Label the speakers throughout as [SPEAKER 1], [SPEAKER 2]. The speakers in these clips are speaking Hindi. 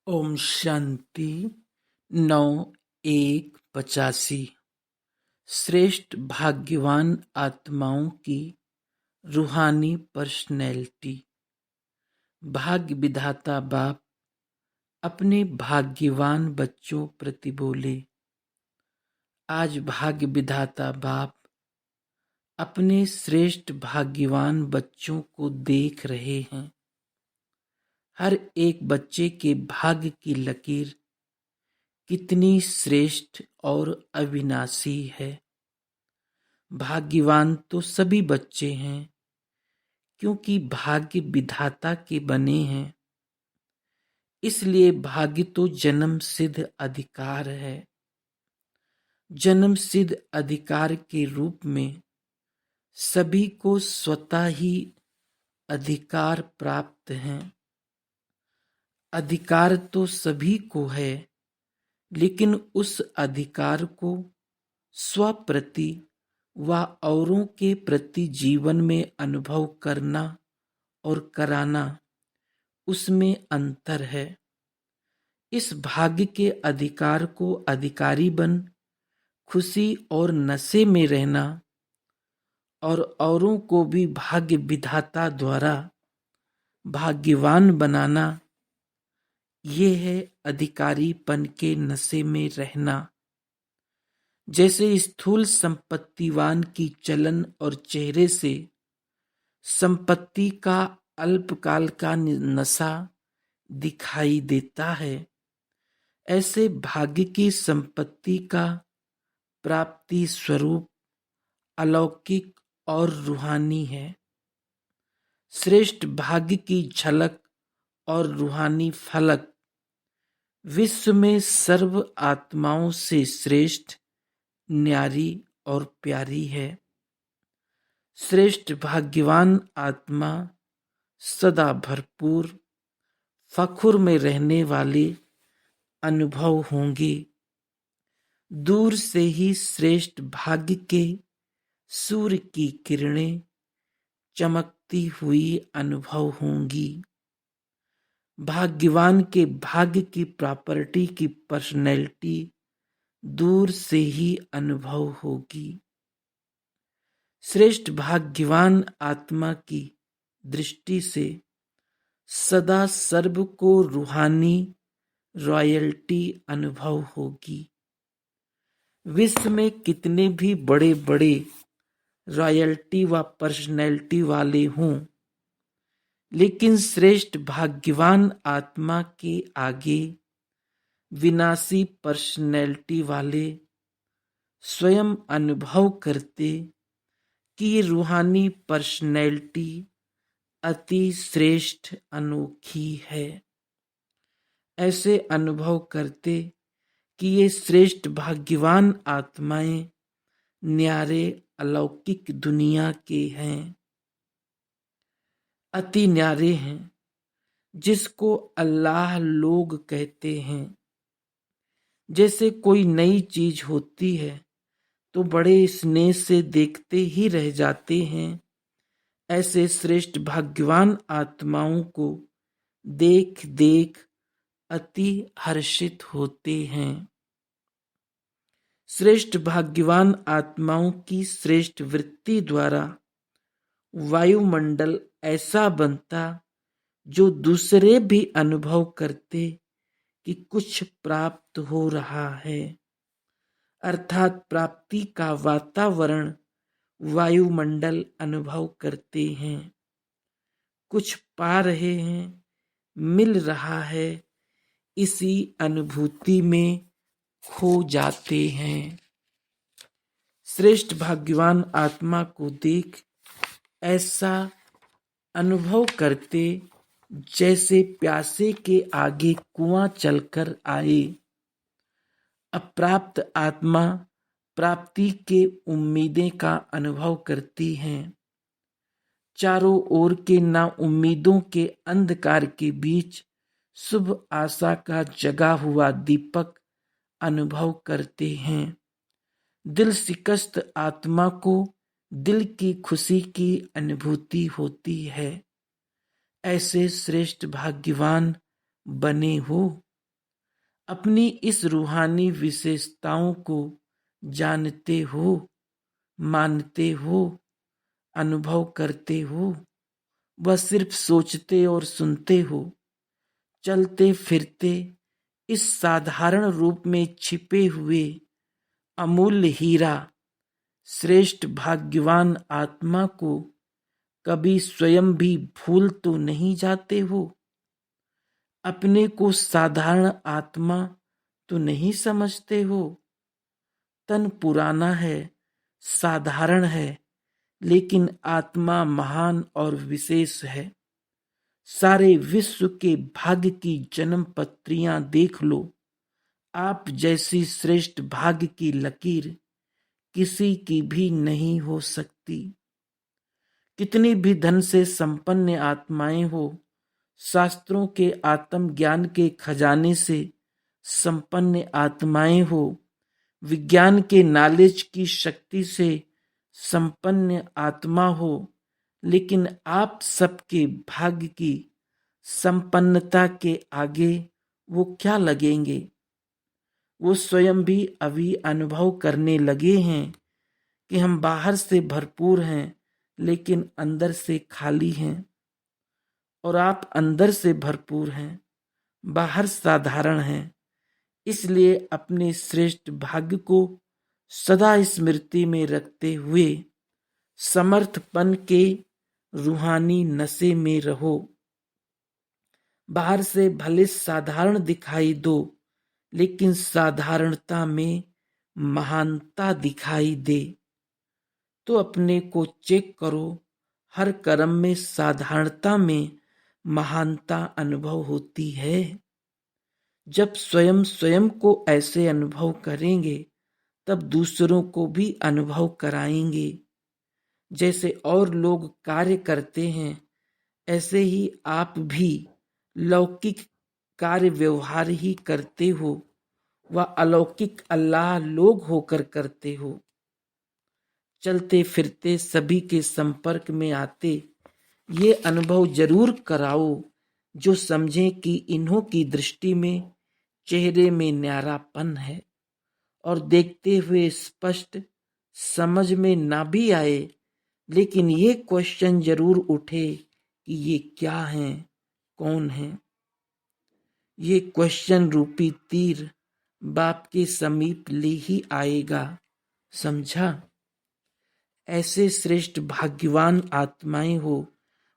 [SPEAKER 1] ओम शांति 9/1/85। श्रेष्ठ भाग्यवान आत्माओं की रूहानी पर्सनैलिटी। भाग्य विधाता बाप अपने भाग्यवान बच्चों प्रति बोले। आज भाग्य विधाता बाप अपने श्रेष्ठ भाग्यवान बच्चों को देख रहे हैं। हर एक बच्चे के भाग्य की लकीर कितनी श्रेष्ठ और अविनाशी है। भाग्यवान तो सभी बच्चे हैं, क्योंकि भाग्य विधाता के बने हैं। इसलिए भाग्य तो जन्म सिद्ध अधिकार है। जन्म सिद्ध अधिकार के रूप में सभी को स्वतः ही अधिकार प्राप्त हैं। अधिकार तो सभी को है, लेकिन उस अधिकार को स्वप्रति व औरों के प्रति जीवन में अनुभव करना और कराना, उसमें अंतर है। इस भाग्य के अधिकार को अधिकारी बन खुशी और नशे में रहना और औरों को भी भाग्य विधाता द्वारा भाग्यवान बनाना, ये है अधिकारीपन के नशे में रहना। जैसे स्थूल संपत्तिवान की चलन और चेहरे से संपत्ति का अल्पकाल का नशा दिखाई देता है, ऐसे भाग्य की संपत्ति का प्राप्ति स्वरूप अलौकिक और रूहानी है। श्रेष्ठ भाग्य की झलक और रूहानी फलक विश्व में सर्व आत्माओं से श्रेष्ठ, न्यारी और प्यारी है। श्रेष्ठ भाग्यवान आत्मा सदा भरपूर फखुर में रहने वाले अनुभव होंगे। दूर से ही श्रेष्ठ भाग्य के सूर्य की किरणें चमकती हुई अनुभव होंगी। भाग्यवान के भाग्य की प्रॉपर्टी की पर्सनैलिटी दूर से ही अनुभव होगी। श्रेष्ठ भाग्यवान आत्मा की दृष्टि से सदा सर्व को रूहानी रॉयल्टी अनुभव होगी। विश्व में कितने भी बड़े बड़े रॉयल्टी व पर्सनैलिटी वाले हों, लेकिन श्रेष्ठ भाग्यवान आत्मा के आगे विनाशी पर्सनैलिटी वाले स्वयं अनुभव करते कि ये रूहानी पर्सनैलिटी अति श्रेष्ठ अनोखी है। ऐसे अनुभव करते कि ये श्रेष्ठ भाग्यवान आत्माएं न्यारे अलौकिक दुनिया के हैं, अति न्यारे हैं, जिसको अल्लाह लोग कहते हैं। जैसे कोई नई चीज होती है तो बड़े स्नेह से देखते ही रह जाते हैं, ऐसे श्रेष्ठ भाग्यवान आत्माओं को देख देख अति हर्षित होते हैं। श्रेष्ठ भाग्यवान आत्माओं की श्रेष्ठ वृत्ति द्वारा वायुमंडल ऐसा बनता जो दूसरे भी अनुभव करते कि कुछ प्राप्त हो रहा है, अर्थात प्राप्ति का वातावरण वायुमंडल अनुभव करते हैं। कुछ पा रहे हैं, मिल रहा है, इसी अनुभूति में खो जाते हैं। श्रेष्ठ भाग्यवान आत्मा को देख ऐसा अनुभव करते जैसे प्यासे के आगे कुआं चलकर आए। अप्राप्त आत्मा प्राप्ति के उम्मीदें का अनुभव करती हैं। चारों ओर के ना उम्मीदों के अंधकार के बीच शुभ आशा का जगा हुआ दीपक अनुभव करते हैं। दिल शिकस्त आत्मा को दिल की खुशी की अनुभूति होती है। ऐसे श्रेष्ठ भाग्यवान बने हो। अपनी इस रूहानी विशेषताओं को जानते हो, मानते हो, अनुभव करते हो, व सिर्फ सोचते और सुनते हो। चलते फिरते इस साधारण रूप में छिपे हुए अमूल्य हीरा श्रेष्ठ भाग्यवान आत्मा को कभी स्वयं भी भूल तो नहीं जाते हो? अपने को साधारण आत्मा तो नहीं समझते हो? तन पुराना है, साधारण है, लेकिन आत्मा महान और विशेष है। सारे विश्व के भाग्य की जन्म पत्रियां देख लो। आप जैसी श्रेष्ठ भाग्य की लकीर किसी की भी नहीं हो सकती। कितनी भी धन से संपन्न आत्माएं हो, शास्त्रों के आत्मज्ञान के खजाने से संपन्न आत्माएं हो, विज्ञान के नॉलेज की शक्ति से संपन्न आत्मा हो, लेकिन आप सबके भाग्य की संपन्नता के आगे वो क्या लगेंगे? वो स्वयं भी अभी अनुभव करने लगे हैं कि हम बाहर से भरपूर हैं, लेकिन अंदर से खाली हैं। और आप अंदर से भरपूर हैं, बाहर साधारण हैं। इसलिए अपने श्रेष्ठ भाग्य को सदा स्मृति में रखते हुए समर्थपन के रूहानी नशे में रहो। बाहर से भले साधारण दिखाई दो, लेकिन साधारणता में महानता दिखाई दे। तो अपने को चेक करो, हर कर्म में साधारणता में महानता अनुभव होती है। जब स्वयं स्वयं को ऐसे अनुभव करेंगे, तब दूसरों को भी अनुभव कराएंगे। जैसे और लोग कार्य करते हैं, ऐसे ही आप भी लौकिक कार्य व्यवहार ही करते हो, व अलौकिक अल्लाह लोग होकर करते हो। चलते फिरते सभी के संपर्क में आते ये अनुभव जरूर कराओ, जो समझें कि इन्हों की दृष्टि में चेहरे में न्यारापन है, और देखते हुए स्पष्ट समझ में ना भी आए, लेकिन ये क्वेश्चन जरूर उठे कि ये क्या हैं, कौन हैं। ये क्वेश्चन रूपी तीर बाप के समीप ले ही आएगा, समझा? ऐसे श्रेष्ठ भाग्यवान आत्माएं हो।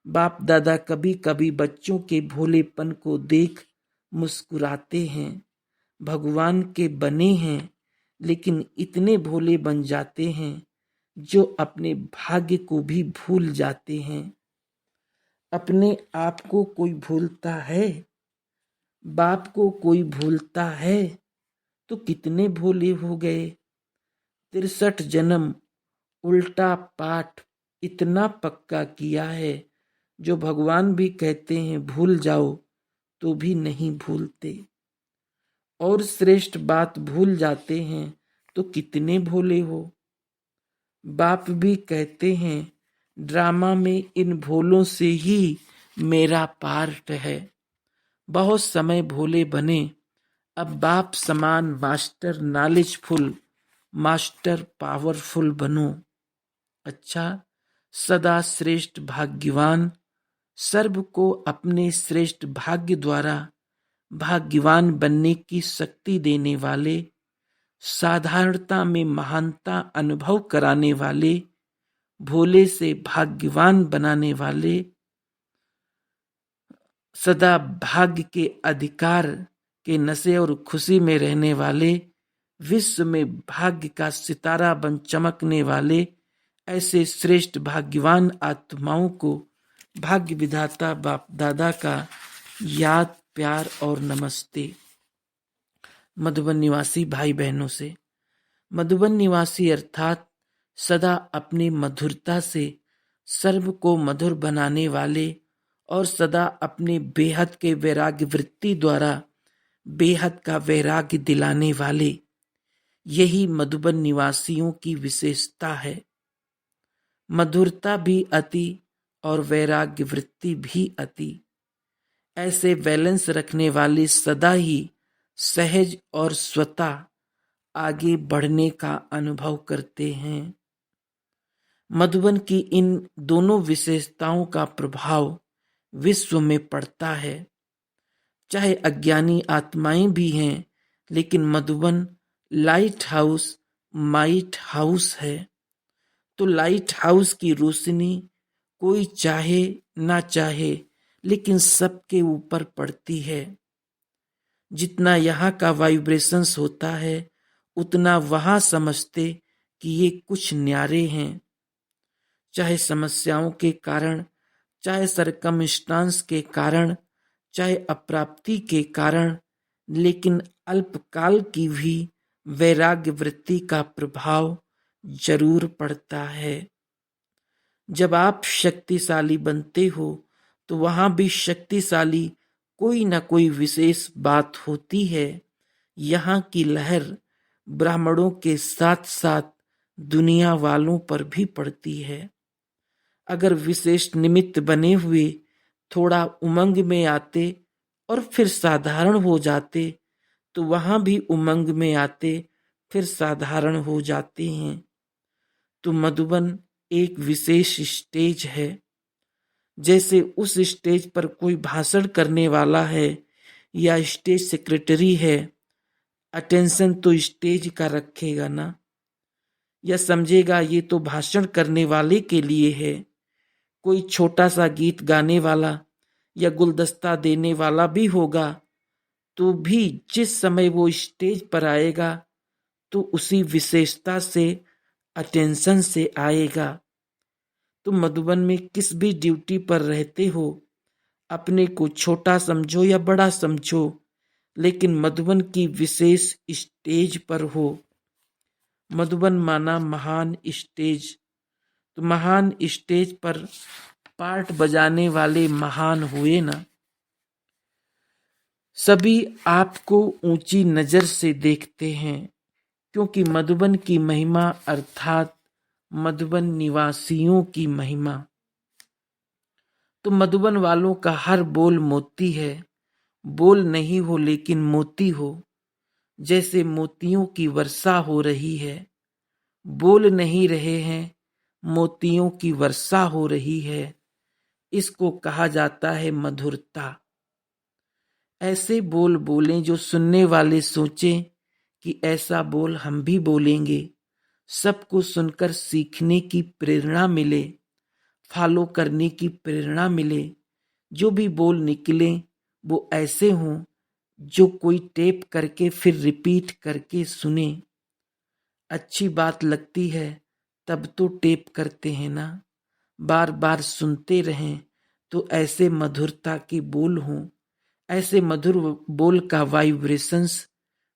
[SPEAKER 1] बाप दादा कभी कभी बच्चों के भोलेपन को देख मुस्कुराते हैं। भगवान के बने हैं, लेकिन इतने भोले बन जाते हैं जो अपने भाग्य को भी भूल जाते हैं। अपने आप को कोई भूलता है? बाप को कोई भूलता है? तो कितने भोले हो गए। 63 जन्म उल्टा पाठ इतना पक्का किया है, जो भगवान भी कहते हैं भूल जाओ तो भी नहीं भूलते। और श्रेष्ठ बात भूल जाते हैं तो कितने भोले हो। बाप भी कहते हैं ड्रामा में इन भोलों से ही मेरा पार्ट है। बहुत समय भोले बने, अब बाप समान मास्टर नॉलेजफुल, मास्टर पावरफुल बनो। अच्छा, सदा श्रेष्ठ भाग्यवान, सर्व को अपने श्रेष्ठ भाग्य द्वारा भाग्यवान बनने की शक्ति देने वाले, साधारणता में महानता अनुभव कराने वाले, भोले से भाग्यवान बनाने वाले, सदा भाग्य के अधिकार के नशे और खुशी में रहने वाले, विश्व में भाग्य का सितारा बन चमकने वाले, ऐसे श्रेष्ठ भाग्यवान आत्माओं को भाग्य विधाता बाप दादा का याद, प्यार और नमस्ते। मधुबन निवासी भाई बहनों से, मधुबन निवासी अर्थात सदा अपनी मधुरता से सर्व को मधुर बनाने वाले और सदा अपने बेहद के वैराग्य वृत्ति द्वारा बेहद का वैराग्य दिलाने वाले, यही मधुबन निवासियों की विशेषता है। मधुरता भी अति और वैराग्य वृत्ति भी अति, ऐसे बैलेंस रखने वाले सदा ही सहज और स्वतः आगे बढ़ने का अनुभव करते हैं। मधुबन की इन दोनों विशेषताओं का प्रभाव विश्व में पड़ता है। चाहे अज्ञानी आत्माएं भी हैं, लेकिन Madhuban light house might house है। तो लाइट हाउस की रोशनी कोई चाहे ना चाहे लेकिन सबके ऊपर पड़ती है। जितना यहाँ का वाइब्रेशंस होता है उतना वहाँ समझते कि ये कुछ न्यारे हैं। चाहे समस्याओं के कारण, चाहे सरकमस्टांस के कारण, चाहे अप्राप्ति के कारण, लेकिन अल्पकाल की भी वैराग्य वृत्ति का प्रभाव जरूर पड़ता है। जब आप शक्तिशाली बनते हो तो वहां भी शक्तिशाली कोई ना कोई विशेष बात होती है। यहाँ की लहर ब्राह्मणों के साथ साथ दुनिया वालों पर भी पड़ती है। अगर विशेष निमित्त बने हुए थोड़ा उमंग में आते और फिर साधारण हो जाते तो वहां भी उमंग में आते फिर साधारण हो जाते हैं। तो मधुबन एक विशेष स्टेज है। जैसे उस स्टेज पर कोई भाषण करने वाला है या स्टेज सेक्रेटरी है, अटेंशन तो स्टेज का रखेगा ना, या समझेगा ये तो भाषण करने वाले के लिए है। कोई छोटा सा गीत गाने वाला या गुलदस्ता देने वाला भी होगा, तो भी जिस समय वो स्टेज पर आएगा तो उसी विशेषता से, अटेंशन से आएगा। तो मधुबन में किस भी ड्यूटी पर रहते हो, अपने को छोटा समझो या बड़ा समझो, लेकिन मधुबन की विशेष स्टेज पर हो। मधुबन माना महान स्टेज, तो महान स्टेज पर पार्ट बजाने वाले महान हुए ना। सभी आपको ऊंची नजर से देखते हैं, क्योंकि मधुबन की महिमा अर्थात मधुबन निवासियों की महिमा। तो मधुबन वालों का हर बोल मोती है। बोल नहीं हो लेकिन मोती हो। जैसे मोतियों की वर्षा हो रही है, बोल नहीं रहे हैं, मोतियों की वर्षा हो रही है। इसको कहा जाता है मधुरता। ऐसे बोल बोलें जो सुनने वाले सोचें कि ऐसा बोल हम भी बोलेंगे। सबको सुनकर सीखने की प्रेरणा मिले, फॉलो करने की प्रेरणा मिले। जो भी बोल निकले वो ऐसे हों जो कोई टेप करके फिर रिपीट करके सुने। अच्छी बात लगती है तब तो टेप करते हैं ना, बार बार सुनते रहें तो ऐसे मधुरता के बोल हों। ऐसे मधुर बोल का वाइब्रेशंस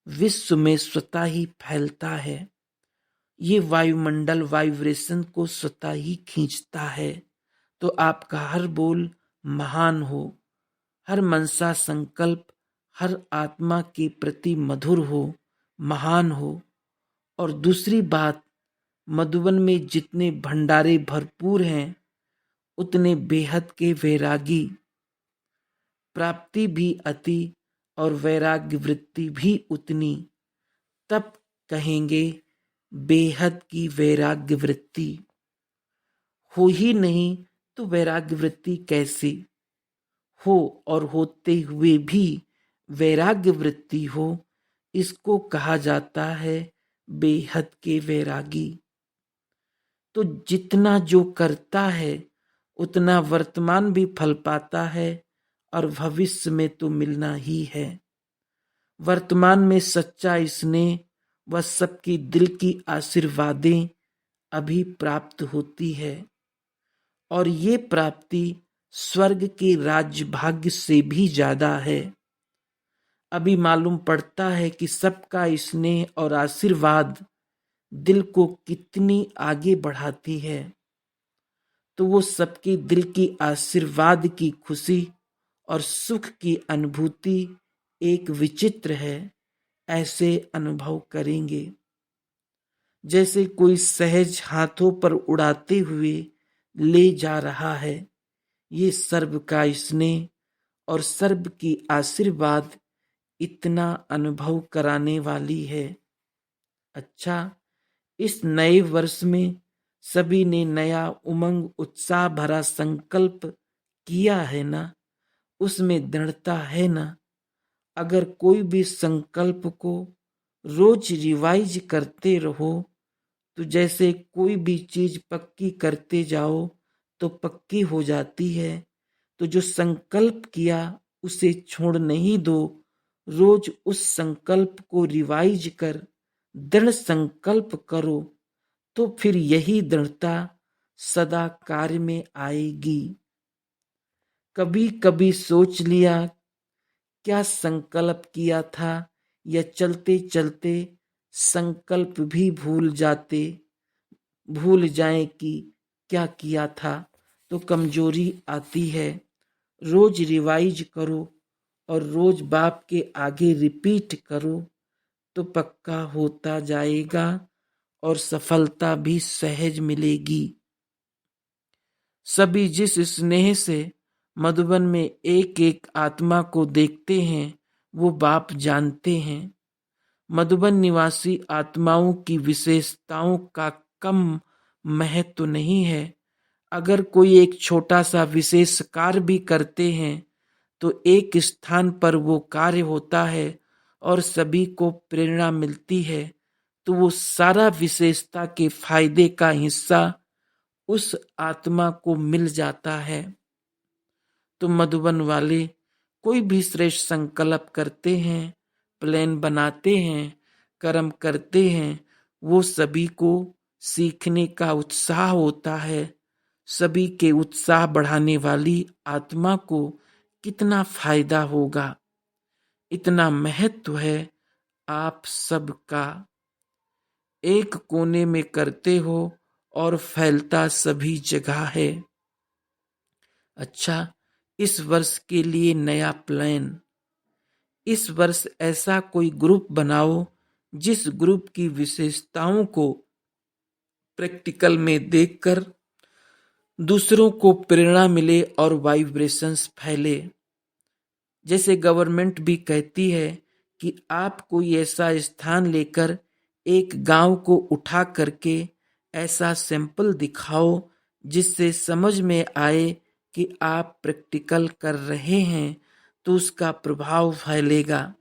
[SPEAKER 1] विश्व में स्वतः ही फैलता है। ये वायुमंडल वाइब्रेशन को स्वतः ही खींचता है। तो आपका हर बोल महान हो, हर मनसा संकल्प हर आत्मा के प्रति मधुर हो, महान हो। और दूसरी बात, मधुबन में जितने भंडारे भरपूर हैं उतने बेहद के वैरागी। प्राप्ति भी अति और वैराग्य वृत्ति भी उतनी। तब कहेंगे बेहद की वैराग्य वृत्ति। हो ही नहीं तो वैराग्य वृत्ति कैसे हो, और होते हुए भी वैराग्य वृत्ति हो, इसको कहा जाता है बेहद के वैरागी। तो जितना जो करता है उतना वर्तमान भी फल पाता है और भविष्य में तो मिलना ही है। वर्तमान में सच्चा स्नेह व सबकी दिल की आशीर्वादें अभी प्राप्त होती है, और ये प्राप्ति स्वर्ग के राज्य भाग्य से भी ज्यादा है। अभी मालूम पड़ता है कि सबका स्नेह और आशीर्वाद दिल को कितनी आगे बढ़ाती है। तो वो सबके दिल की आशीर्वाद की खुशी और सुख की अनुभूति एक विचित्र है। ऐसे अनुभव करेंगे जैसे कोई सहज हाथों पर उड़ाते हुए ले जा रहा है। ये सर्व का स्नेह और सर्व की आशीर्वाद इतना अनुभव कराने वाली है। अच्छा, इस नए वर्ष में सभी ने नया उमंग उत्साह भरा संकल्प किया है ना? उसमें दृढ़ता है ना? अगर कोई भी संकल्प को रोज रिवाइज करते रहो तो जैसे कोई भी चीज पक्की करते जाओ तो पक्की हो जाती है। तो जो संकल्प किया उसे छोड़ नहीं दो। रोज उस संकल्प को रिवाइज कर दृढ़ संकल्प करो तो फिर यही दृढ़ता सदा कार्य में आएगी। कभी कभी सोच लिया क्या संकल्प किया था, या चलते चलते संकल्प भी भूल जाएं कि क्या किया था, तो कमजोरी आती है। रोज रिवाइज करो और रोज बाप के आगे रिपीट करो तो पक्का होता जाएगा और सफलता भी सहज मिलेगी। सभी जिस स्नेह से मधुबन में एक एक आत्मा को देखते हैं वो बाप जानते हैं। मधुबन निवासी आत्माओं की विशेषताओं का कम महत्व नहीं है। अगर कोई एक छोटा सा विशेष कार्य भी करते हैं तो एक स्थान पर वो कार्य होता है और सभी को प्रेरणा मिलती है, तो वो सारा विशेषता के फायदे का हिस्सा उस आत्मा को मिल जाता है। तो मधुबन वाले कोई भी श्रेष्ठ संकल्प करते हैं, प्लान बनाते हैं, कर्म करते हैं, वो सभी को सीखने का उत्साह होता है। सभी के उत्साह बढ़ाने वाली आत्मा को कितना फायदा होगा, इतना महत्व है आप सबका। एक कोने में करते हो और फैलता सभी जगह है। अच्छा, इस वर्ष के लिए नया प्लान। इस वर्ष ऐसा कोई ग्रुप बनाओ जिस ग्रुप की विशेषताओं को प्रैक्टिकल में देखकर दूसरों को प्रेरणा मिले और वाइब्रेशंस फैले। जैसे गवर्नमेंट भी कहती है कि आप कोई ऐसा स्थान लेकर एक गांव को उठा करके ऐसा सैंपल दिखाओ जिससे समझ में आए कि आप प्रैक्टिकल कर रहे हैं, तो उसका प्रभाव फैलेगा।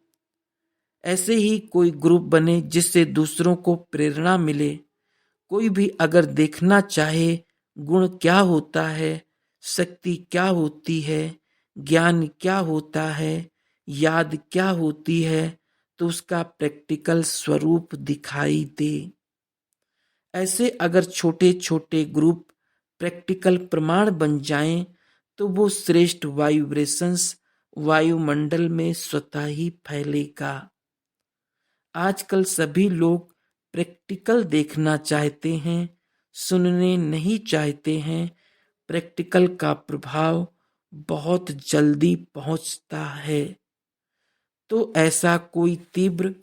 [SPEAKER 1] ऐसे ही कोई ग्रुप बने जिससे दूसरों को प्रेरणा मिले। कोई भी अगर देखना चाहे गुण क्या होता है, शक्ति क्या होती है, ज्ञान क्या होता है, याद क्या होती है, तो उसका प्रैक्टिकल स्वरूप दिखाई दे। ऐसे अगर छोटे छोटे ग्रुप प्रैक्टिकल प्रमाण बन जाएं तो वो श्रेष्ठ वाइब्रेशंस वायुमंडल में स्वतः ही फैलेगा। आजकल सभी लोग प्रैक्टिकल देखना चाहते हैं, सुनने नहीं चाहते हैं। प्रैक्टिकल का प्रभाव बहुत जल्दी पहुंचता है। तो ऐसा कोई तीव्र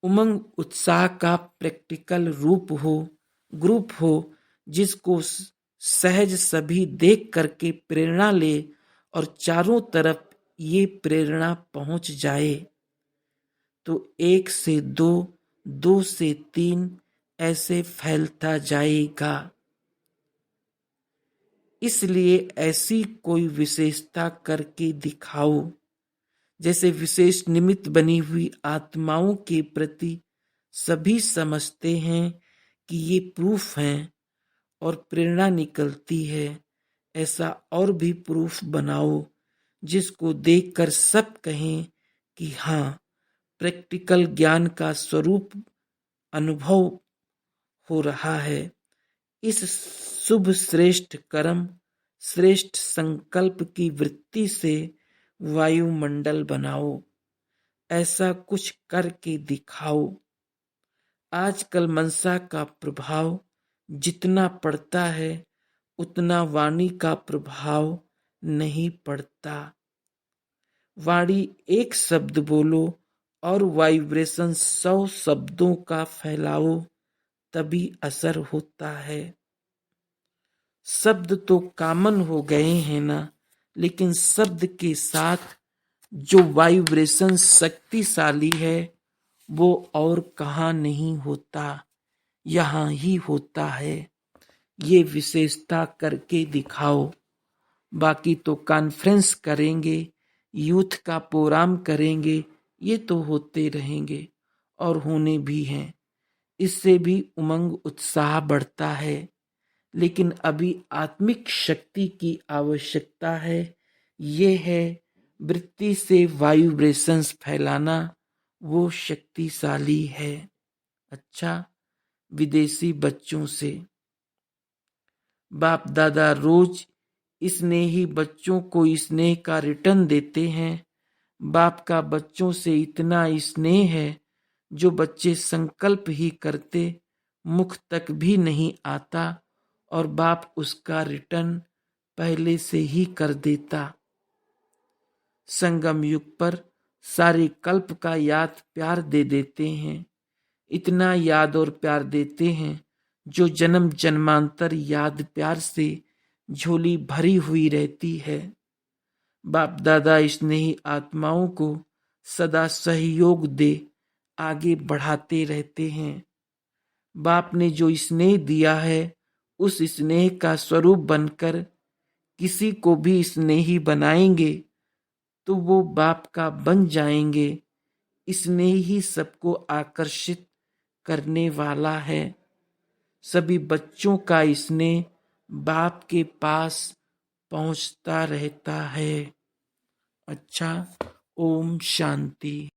[SPEAKER 1] उमंग उत्साह का प्रैक्टिकल रूप हो, ग्रुप हो, जिसको सहज सभी देख करके प्रेरणा ले और चारों तरफ ये प्रेरणा पहुंच जाए। तो 1 से 2, 2 से 3 ऐसे फैलता जाएगा। इसलिए ऐसी कोई विशेषता करके दिखाओ। जैसे विशेष निमित्त बनी हुई आत्माओं के प्रति सभी समझते हैं कि ये प्रूफ हैं और प्रेरणा निकलती है। ऐसा और भी प्रूफ बनाओ जिसको देखकर सब कहें कि हाँ, प्रैक्टिकल ज्ञान का स्वरूप अनुभव हो रहा है। इस शुभ श्रेष्ठ कर्म, श्रेष्ठ संकल्प की वृत्ति से वायुमंडल बनाओ। ऐसा कुछ करके दिखाओ। आजकल मनसा का प्रभाव जितना पड़ता है उतना वाणी का प्रभाव नहीं पड़ता। वाणी एक शब्द बोलो और वाइब्रेशन 100 शब्दों का फैलाओ, तभी असर होता है। शब्द तो कॉमन हो गए हैं ना, लेकिन शब्द के साथ जो वाइब्रेशन शक्तिशाली है वो और कहाँ नहीं होता, यहाँ ही होता है। ये विशेषता करके दिखाओ। बाकी तो कॉन्फ्रेंस करेंगे, यूथ का प्रोग्राम करेंगे, ये तो होते रहेंगे और होने भी हैं। इससे भी उमंग उत्साह बढ़ता है। लेकिन अभी आत्मिक शक्ति की आवश्यकता है। ये है वृत्ति से वाइब्रेशंस फैलाना, वो शक्तिशाली है। अच्छा, विदेशी बच्चों से बाप दादा रोज स्नेही बच्चों को स्नेह का रिटर्न देते हैं। बाप का बच्चों से इतना स्नेह है जो बच्चे संकल्प ही करते, मुख तक भी नहीं आता और बाप उसका रिटर्न पहले से ही कर देता। संगम युग पर सारे कल्प का याद प्यार दे देते हैं। इतना याद और प्यार देते हैं जो जन्म जन्मांतर याद प्यार से झोली भरी हुई रहती है। बाप दादा स्नेही आत्माओं को सदा सहयोग दे आगे बढ़ाते रहते हैं। बाप ने जो स्नेह दिया है उस स्नेह का स्वरूप बनकर किसी को भी स्नेही बनाएंगे तो वो बाप का बन जाएंगे। स्नेह ही सबको आकर्षित करने वाला है। सभी बच्चों का स्नेह बाप के पास पहुंचता रहता है। अच्छा, ओम शांति।